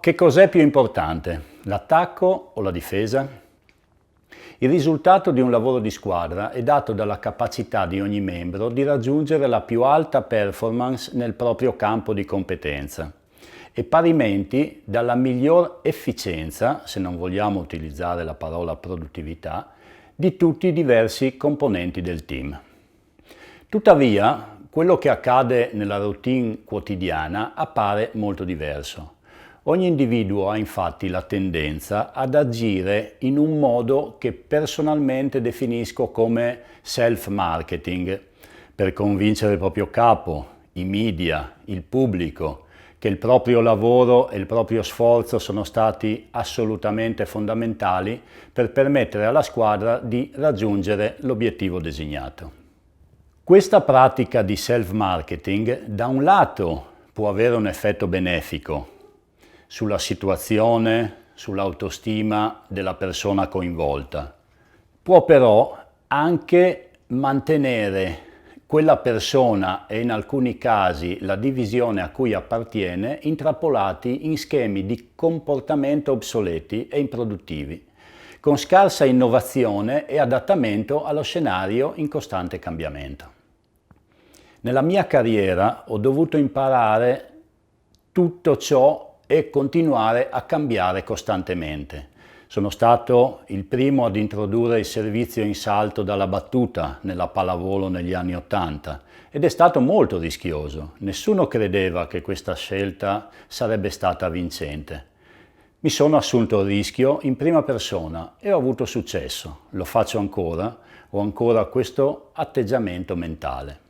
Che cos'è più importante, l'attacco o la difesa? Il risultato di un lavoro di squadra è dato dalla capacità di ogni membro di raggiungere la più alta performance nel proprio campo di competenza e parimenti dalla miglior efficienza, se non vogliamo utilizzare la parola produttività, di tutti i diversi componenti del team. Tuttavia, quello che accade nella routine quotidiana appare molto diverso. Ogni individuo ha infatti la tendenza ad agire in un modo che personalmente definisco come self-marketing, per convincere il proprio capo, i media, il pubblico, che il proprio lavoro e il proprio sforzo sono stati assolutamente fondamentali per permettere alla squadra di raggiungere l'obiettivo designato. Questa pratica di self-marketing da un lato può avere un effetto benefico sulla situazione, sull'autostima della persona coinvolta. Può però anche mantenere quella persona e in alcuni casi la divisione a cui appartiene intrappolati in schemi di comportamento obsoleti e improduttivi, con scarsa innovazione e adattamento allo scenario in costante cambiamento. Nella mia carriera ho dovuto imparare tutto ciò e continuare a cambiare costantemente. Sono stato il primo ad introdurre il servizio in salto dalla battuta nella pallavolo negli anni '80 ed è stato molto rischioso. Nessuno credeva che questa scelta sarebbe stata vincente. Mi sono assunto il rischio in prima persona e ho avuto successo. Lo faccio ancora, ho ancora questo atteggiamento mentale.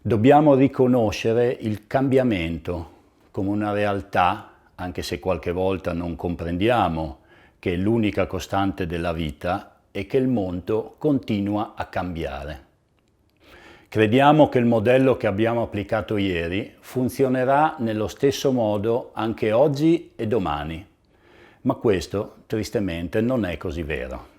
Dobbiamo riconoscere il cambiamento come una realtà, anche se qualche volta non comprendiamo che è l'unica costante della vita e che il mondo continua a cambiare. Crediamo che il modello che abbiamo applicato ieri funzionerà nello stesso modo anche oggi e domani, ma questo tristemente non è così vero.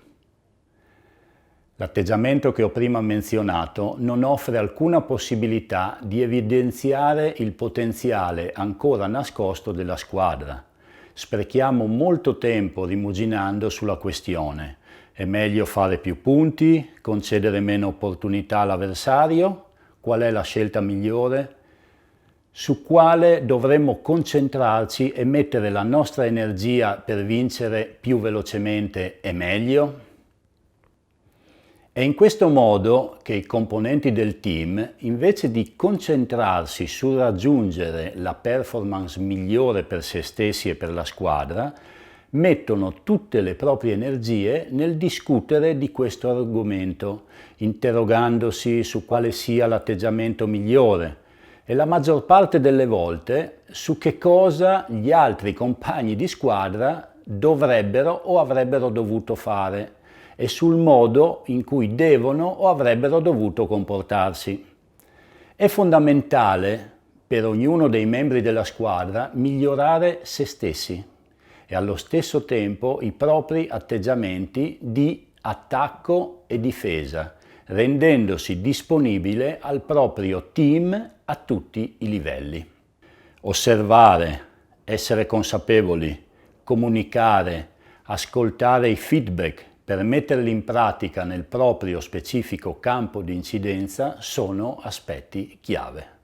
L'atteggiamento che ho prima menzionato non offre alcuna possibilità di evidenziare il potenziale ancora nascosto della squadra. Sprechiamo molto tempo rimuginando sulla questione. È meglio fare più punti, concedere meno opportunità all'avversario? Qual è la scelta migliore? Su quale dovremmo concentrarci e mettere la nostra energia per vincere più velocemente e meglio? È in questo modo che i componenti del team, invece di concentrarsi sul raggiungere la performance migliore per se stessi e per la squadra, mettono tutte le proprie energie nel discutere di questo argomento, interrogandosi su quale sia l'atteggiamento migliore e la maggior parte delle volte su che cosa gli altri compagni di squadra dovrebbero o avrebbero dovuto fare e sul modo in cui devono o avrebbero dovuto comportarsi. È fondamentale per ognuno dei membri della squadra migliorare se stessi e allo stesso tempo i propri atteggiamenti di attacco e difesa, rendendosi disponibile al proprio team a tutti i livelli. Osservare, essere consapevoli, comunicare, ascoltare i feedback per metterli in pratica nel proprio specifico campo di incidenza sono aspetti chiave.